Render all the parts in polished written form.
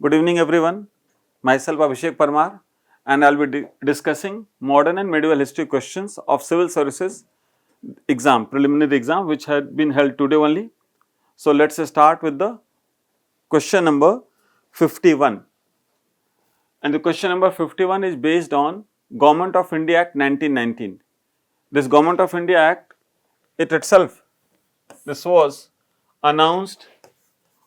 Good evening everyone. Myself Abhishek Parmar and I will be discussing modern and medieval history questions of Civil Services exam, preliminary exam which had been held today only. So, let us start with the question number 51, and the question number 51 is based on Government of India Act 1919. This Government of India Act, it itself, this was announced,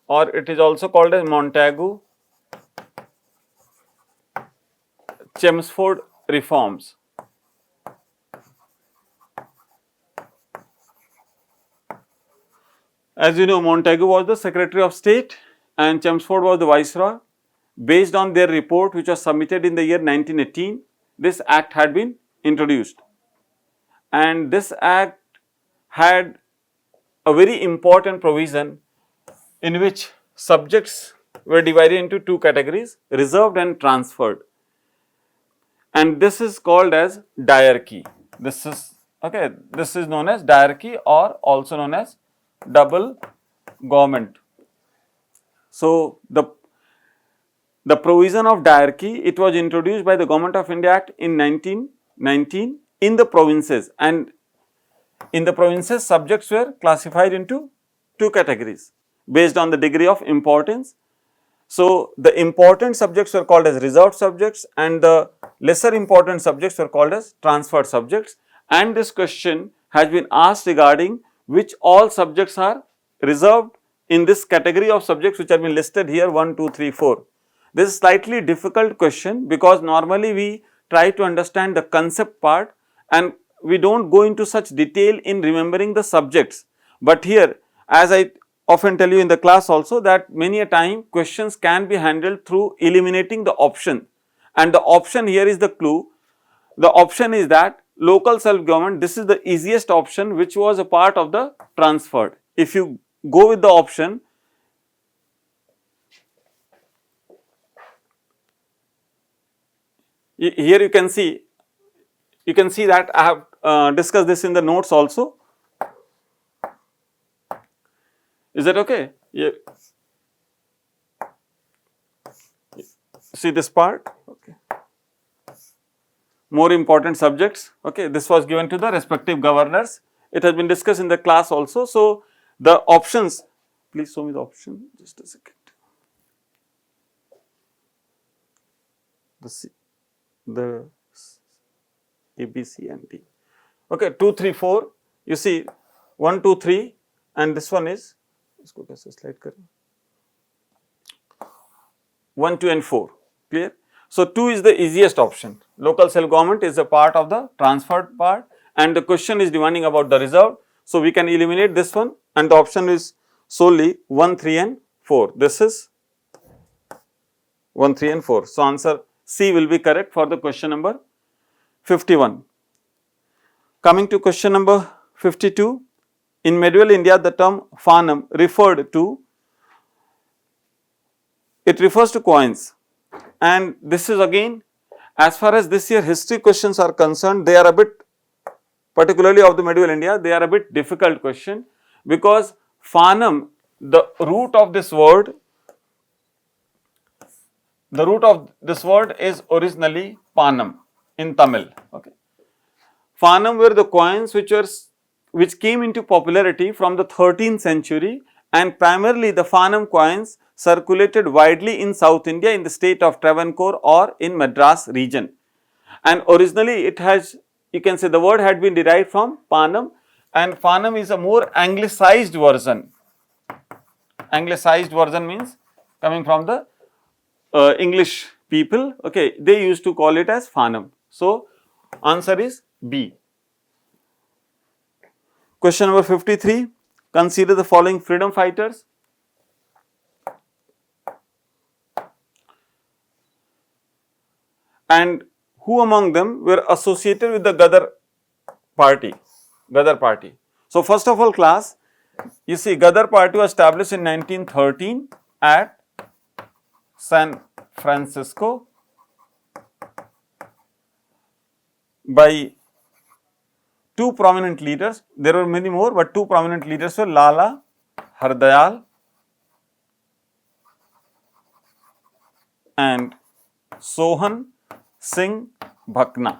or it is also called as Montagu-Chelmsford reforms. As you know, Montagu was the Secretary of State and Chelmsford was the Viceroy. Based on their report which was submitted in the year 1918, this act had been introduced, and this act had a very important provision in which subjects were divided into two categories, reserved and transferred, and this is called as diarchy. This is known as diarchy or also known as double government. So, the provision of diarchy, it was introduced by the Government of India Act in 1919 in the provinces, and in the provinces subjects were classified into two categories based on the degree of importance. So, the important subjects were called as reserved subjects and the lesser important subjects were called as transferred subjects, and this question has been asked regarding which all subjects are reserved in this category of subjects which have been listed here 1, 2, 3, 4. This is slightly difficult question because normally we try to understand the concept part and we do not go into such detail in remembering the subjects. But here, as I often tell you in the class also, that many a time questions can be handled through eliminating the option, and the option here is the clue. The option is that local self-government, this is the easiest option which was a part of the transferred. If you go with the option, here you can see that I have discussed this in the notes also. Is that okay? Yeah. See this part, okay. More important subjects, okay. This was given to the respective governors. It has been discussed in the class also. So, the options, please show me the option, just a second. The A, B, C and D. Okay, 2, 3, 4. You see 1, 2, 3, and this one is 1, 2 and 4. Clear? So, 2 is the easiest option. Local self-government is a part of the transferred part, and the question is demanding about the reserved. So, we can eliminate this one, and the option is solely 1, 3 and 4. This is 1, 3 and 4. So, answer C will be correct for the question number 51. Coming to question number 52, in medieval India the term Fanam referred to, it refers to coins, and this is again, as far as this year history questions are concerned, they are a bit, particularly of the medieval India, they are a bit difficult question because Fanam, the root of this word is originally Panam in Tamil. Okay. Fanam were the coins which came into popularity from the 13th century, and primarily the Fanam coins circulated widely in South India in the state of Travancore or in Madras region. And originally it has, you can say the word had been derived from Panam, and Fanam is a more anglicized version. Anglicized version means coming from the English people, okay, they used to call it as Fanam. So, answer is B. Question number 53, consider the following freedom fighters. And who among them were associated with the Gadar party? So, first of all class, you see Gadar party was established in 1913 at San Francisco by two prominent leaders. There were many more, but two prominent leaders were Lala Hardayal and Sohan Singh Bhakna.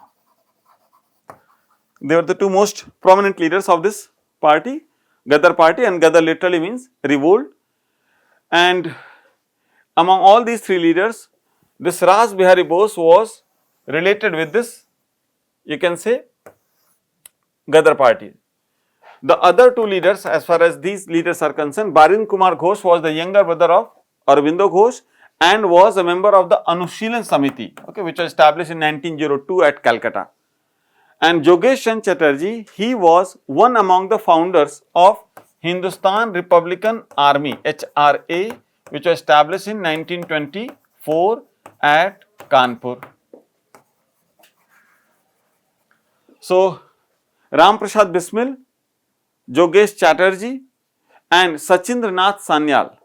They were the two most prominent leaders of this party, Gadar party, and Gadar literally means revolt. And among all these three leaders, this Ras Bihari Bose was related with this, you can say, Gadar party. The other two leaders, as far as these leaders are concerned, Barin Kumar Ghosh was the younger brother of Aurobindo Ghosh and was a member of the Anushilan Samiti, okay, which was established in 1902 at Calcutta. And Jogesh Chand Chatterjee, he was one among the founders of Hindustan Republican Army, HRA, which was established in 1924 at Kanpur. So, Ram Prasad Bismil, Jogesh Chatterjee and Sachindranath Sanyal.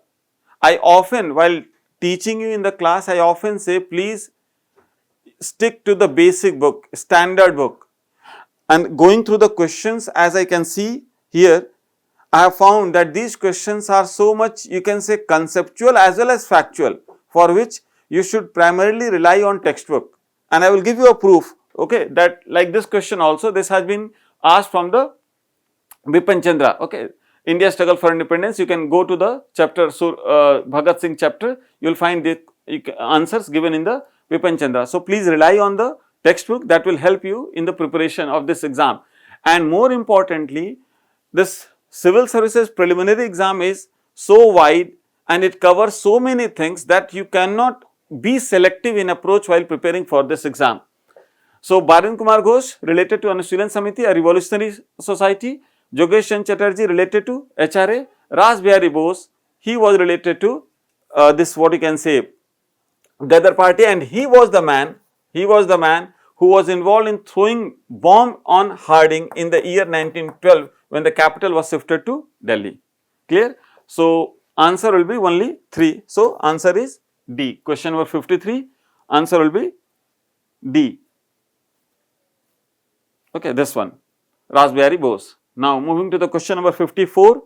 I often, while teaching you in the class, I often say, please stick to the basic book, standard book. And going through the questions, as I can see here, I have found that these questions are so much, you can say, conceptual as well as factual, for which you should primarily rely on textbook. And I will give you a proof, okay, that like this question also, this has been asked from the Bipin Chandra, okay, India struggle for independence. You can go to the chapter, Bhagat Singh chapter, you will find the answers given in the Bipin Chandra. So, please rely on the textbook, that will help you in the preparation of this exam. And more importantly, this Civil Services Preliminary exam is so wide and it covers so many things that you cannot be selective in approach while preparing for this exam. So, Barin Kumar Ghosh related to Anushilan Samiti, a revolutionary society. Jogesh Chand Chatterjee related to HRA. Ras Bihari Bose, he was related to this, what you can say, Gadar party, and he was the man who was involved in throwing bomb on Harding in the year 1912 when the capital was shifted to Delhi. Clear? So, answer will be only 3. So, answer is D. Question number 53, answer will be D. Okay, this one, Ras Bihari Bose. Now, moving to the question number 54.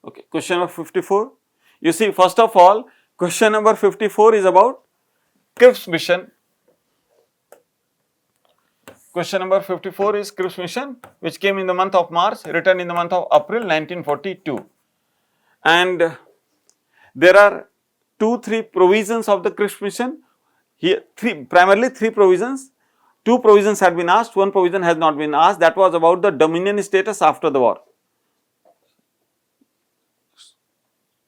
Okay, question number 54. You see, first of all, question number 54 is about Cripps mission. Question number 54 is Cripps mission, which came in the month of March, returned in the month of April 1942. And there are 2-3 provisions of the Cripps mission. Here, primarily 3 provisions. 2 provisions had been asked, 1 provision has not been asked. That was about the dominion status after the war.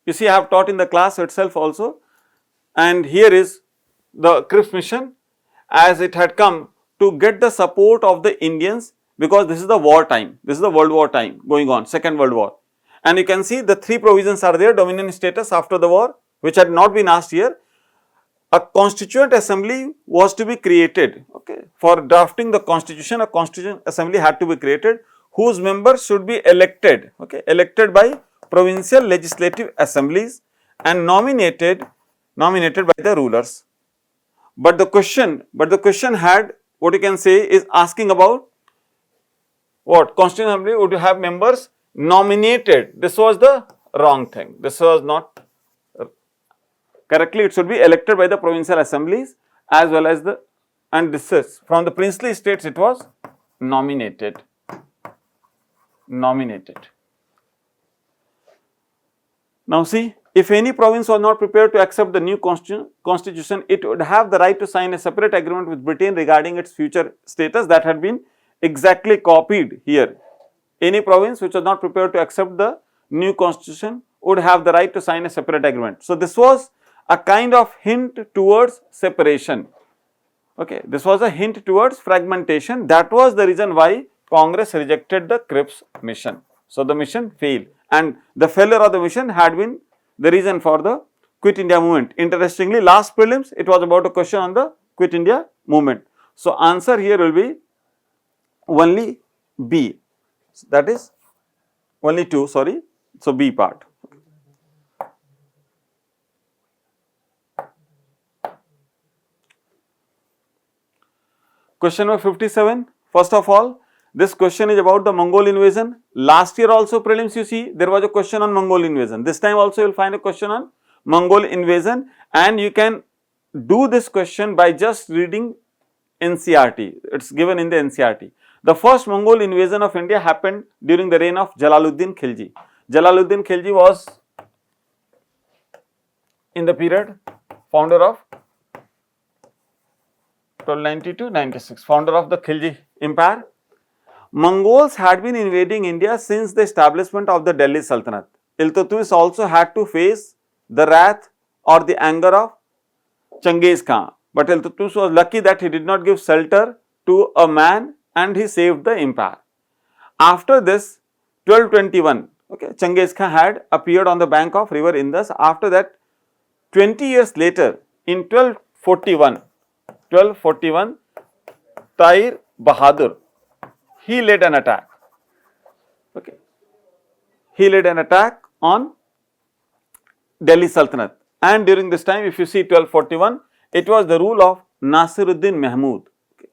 You see, I have taught in the class itself also, and here is the Cripps mission as it had come to get the support of the Indians, because this is the war time, this is the World War time going on, Second World War. And you can see the 3 provisions are there: dominion status after the war, which had not been asked here. A constituent assembly was to be created, okay. For drafting the constitution, a constituent assembly had to be created, whose members should be elected, okay, elected by provincial legislative assemblies and nominated by the rulers. But the question had, what you can say, is asking about what? Constituent assembly would have members nominated. This was the wrong thing. This was not correctly. It should be elected by the provincial assemblies as well as the, and this is from the princely states, it was nominated. Now see, if any province was not prepared to accept the new constitution, it would have the right to sign a separate agreement with Britain regarding its future status. That had been exactly copied here. Any province which was not prepared to accept the new constitution would have the right to sign a separate agreement. So, this was a kind of hint towards separation. Okay, this was a hint towards fragmentation. That was the reason why Congress rejected the Cripps mission. So, the mission failed, and the failure of the mission had been the reason for the Quit India movement. Interestingly, last prelims, it was about a question on the Quit India movement. So, answer here will be only B, that is only 2, sorry. So, B part. Question number 57. First of all, This question is about the Mongol invasion. Last year also prelims, you see, there was a question on Mongol invasion. This time also you will find a question on Mongol invasion, and you can do this question by just reading NCRT. It is given in the NCRT. The first Mongol invasion of India happened during the reign of Jalaluddin Khilji. Jalaluddin Khilji was in the period founder of 1290 to 96, founder of the Khilji Empire. Mongols had been invading India since the establishment of the Delhi Sultanate. Iltutmish also had to face the wrath or the anger of Genghis Khan. But Iltutmish was lucky that he did not give shelter to a man and he saved the empire. After this, 1221, okay, Genghis Khan had appeared on the bank of river Indus. After that, 20 years later, in 1241, Tair Bahadur, he led an attack. Okay. He led an attack on Delhi Sultanate, and during this time, if you see 1241, it was the rule of Nasiruddin Mahmud, okay,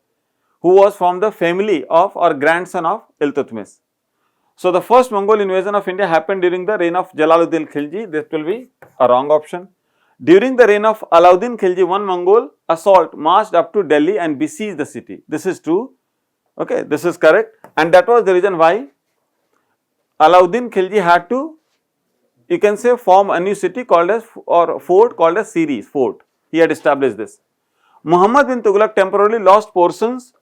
who was from the family of or grandson of Iltutmish. So, the first Mongol invasion of India happened during the reign of Jalaluddin Khilji. This will be a wrong option. During the reign of Alauddin Khilji, one Mongol assault marched up to Delhi and besieged the city. This is true. Okay, this is correct, and that was the reason why Alauddin Khilji had to, you can say, form a new city called as, or fort called as Siris Fort. He had established this. Muhammad bin Tughlaq temporarily lost portions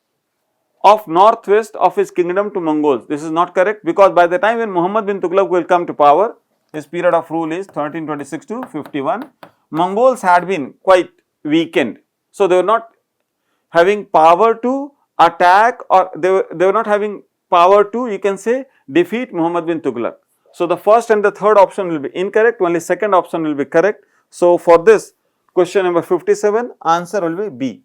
of northwest of his kingdom to Mongols. This is not correct, because by the time when Muhammad bin Tughlaq will come to power, his period of rule is 1326 to 51. Mongols had been quite weakened, so they were not having power to attack, or they were not having power to, you can say, defeat Muhammad bin Tughlaq. So, the first and the third option will be incorrect, only second option will be correct. So, for this question number 57, answer will be B.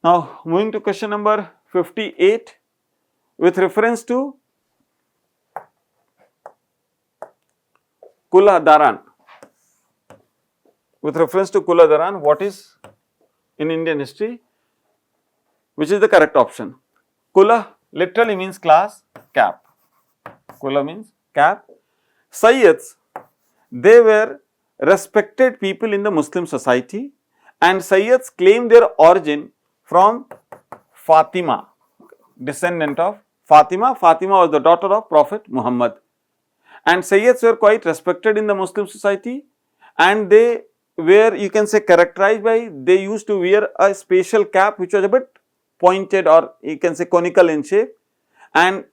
Now, moving to question number 58, with reference to Kulah-Daran. With reference to Kulah-Daran, what is in Indian history? Which is the correct option? Kulah literally means class, cap. Kulah means cap. Sayyids, they were respected people in the Muslim society, and Sayyids claim their origin from Fatima, descendant of Fatima. Fatima was the daughter of Prophet Muhammad, and Sayyids were quite respected in the Muslim society, and they were, you can say, characterized by, they used to wear a special cap which was a bit pointed, or you can say conical in shape, and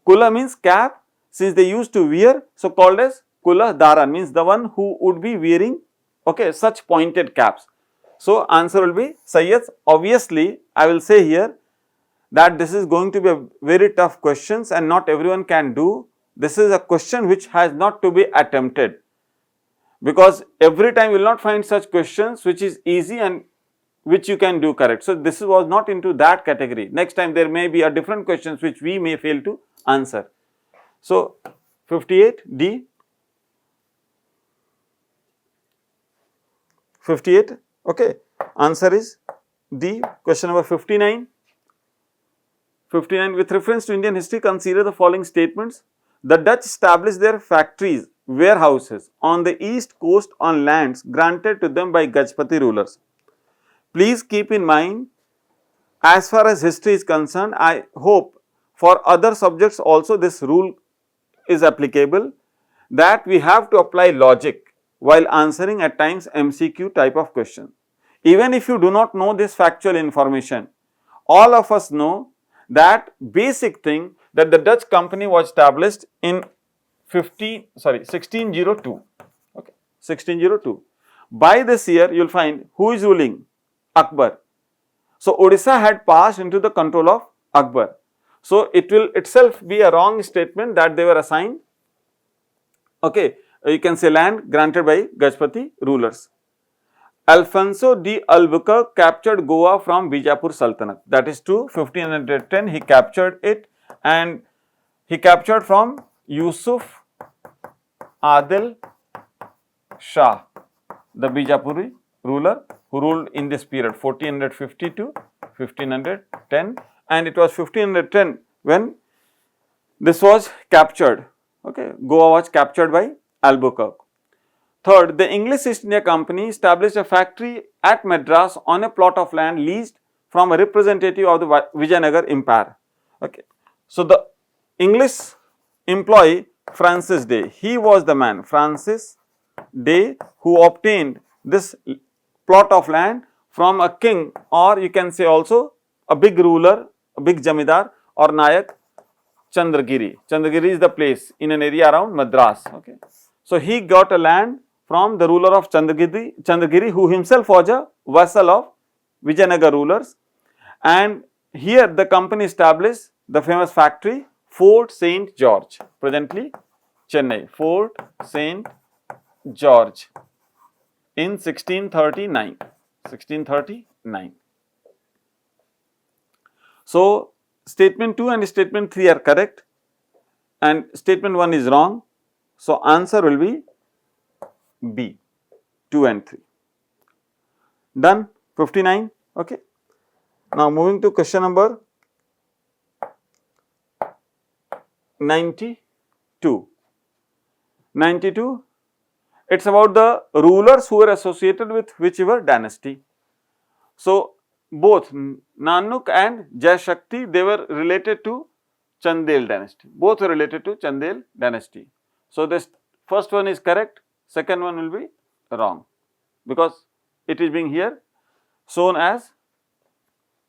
Kulah means cap, since they used to wear, so called as Kulah-Daran, means the one who would be wearing, okay, such pointed caps. So, answer will be Sayyids. Obviously, I will say here that this is going to be a very tough questions, and not everyone can do. This is a question which has not to be attempted, because every time you will not find such questions which is easy and which you can do correct. So, this was not into that category. Next time there may be a different questions which we may fail to answer. So, 58 D. 58, okay. Answer is D. Question number 59. 59, with reference to Indian history, consider the following statements. The Dutch established their factories, warehouses on the east coast on lands granted to them by Gajpati rulers. Please keep in mind, as far as history is concerned, I hope for other subjects also this rule is applicable, that we have to apply logic while answering at times MCQ type of question. Even if you do not know this factual information, all of us know that basic thing, that the Dutch company was established in 1602. Okay, 1602. By this year, you will find who is ruling? Akbar. So, Odisha had passed into the control of Akbar. So, it will itself be a wrong statement that they were assigned, okay, you can say land granted by Gajpati rulers. Alfonso de Albuquerque captured Goa from Bijapur Sultanate. That is true. 1510 he captured it, and he captured from Yusuf Adil Shah, the Bijapuri ruler who ruled in this period 1450 to 1510, and it was 1510 when this was captured. Okay, Goa was captured by Albuquerque. Third, the English East India Company established a factory at Madras on a plot of land leased from a representative of the Vijayanagar Empire. Okay, so the English employee Francis Day, he was the man, Francis Day, who obtained this plot of land from a king, or you can say also a big ruler, a big jamidar or nayak, Chandragiri. Chandragiri is the place in an area around Madras. Okay, so he got a land from the ruler of Chandragiri, who himself was a vassal of Vijayanagar rulers, and here the company established the famous factory Fort St. George, presently Chennai, Fort St. George in 1639. 1639. So, statement 2 and statement 3 are correct and statement 1 is wrong. So, answer will be B, 2 and 3. Done, 59. Okay. Now, moving to question number 92. 92, it is about the rulers who were associated with whichever dynasty. So, both Nanuk and Jayashakti, they were related to Chandel dynasty. Both were related to Chandel dynasty. So, this first one is correct, second one will be wrong, because it is being here shown as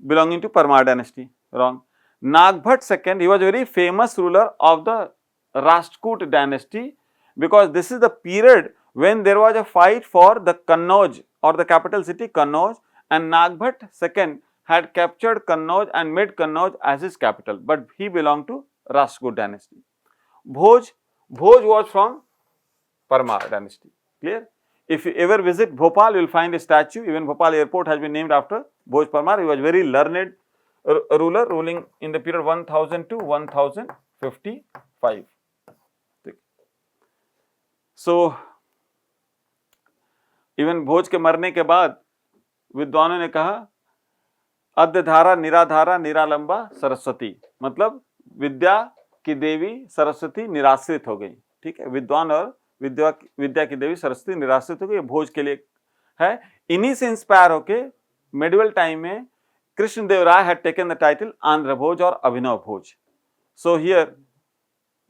belonging to Parmar dynasty, wrong. Nagbhat second, he was a very famous ruler of the Rashtkut dynasty, because this is the period when there was a fight for the Kannauj or the capital city Kannauj, and Nagbhat second had captured Kannauj and made Kannauj as his capital, but he belonged to Rashtkut dynasty. Bhoj was from Parmar dynasty, clear? If you ever visit Bhopal, you will find a statue, even Bhopal airport has been named after Bhoj Parmar. He was very learned ruler, ruling in the period 1000 to 1055. So, even भोज के मरने के बाद विद्वानों ने कहा अध्यधारा निराधारा निरालंबा सरस्वती, मतलब विद्या की देवी सरस्वती निराश्रित हो गई. ठीक है, विद्वान और विद्या की देवी सरस्वती निराश्रित हो गई, भोज के लिए है. इन्हीं से इंस्पायर होके मेडिवल टाइम में Krishnadeva Raya had taken the title Andhra Bhoja और Abhinava Bhoja. So here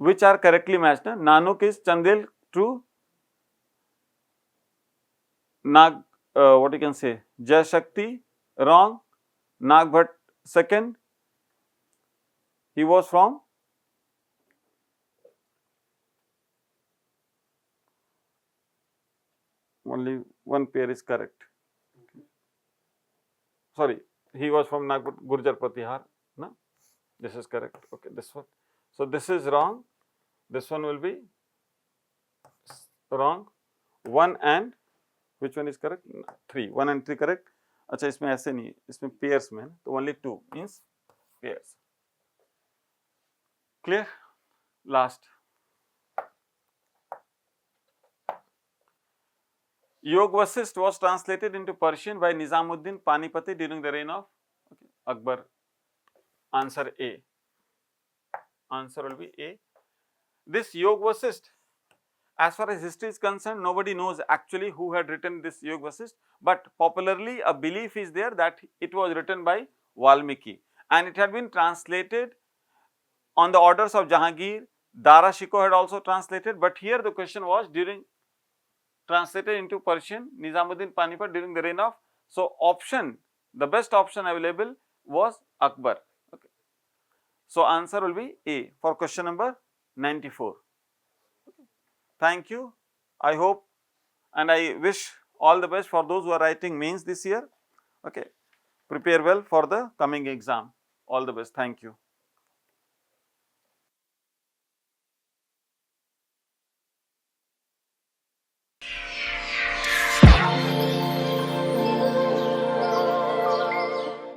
which are correctly matched? Nannuk is Chandel, true. What you can say, Jayashakti, wrong. Nagbhat second, he was from only one pair is correct. Sorry, he was from Nagbhat Gurjar Pratihar. No, this is correct. Okay, this one. So this is wrong. This one will be wrong. 1 and which one is correct? 3. 1 and 3 correct. अच्छा, इसमें ऐसे नहीं, इसमें pairs में, तो only 2 means pairs. Clear? Last. Yog Vasisht was translated into Persian by Nizamuddin Panipati during the reign of Akbar. Answer A. Answer will be A. This Yog Vasisht, as far as history is concerned, nobody knows actually who had written this Yog Vasisht, but popularly a belief is there that it was written by Valmiki and it had been translated on the orders of Jahangir. Dara Shikoh had also translated, but here the question was during translated into Persian, Nizamuddin Panipat during the reign of, so option, the best option available was Akbar. Okay. So answer will be A for question number 94. Okay. Thank you. I hope and I wish all the best for those who are writing mains this year. Okay. Prepare well for the coming exam. All the best. Thank you.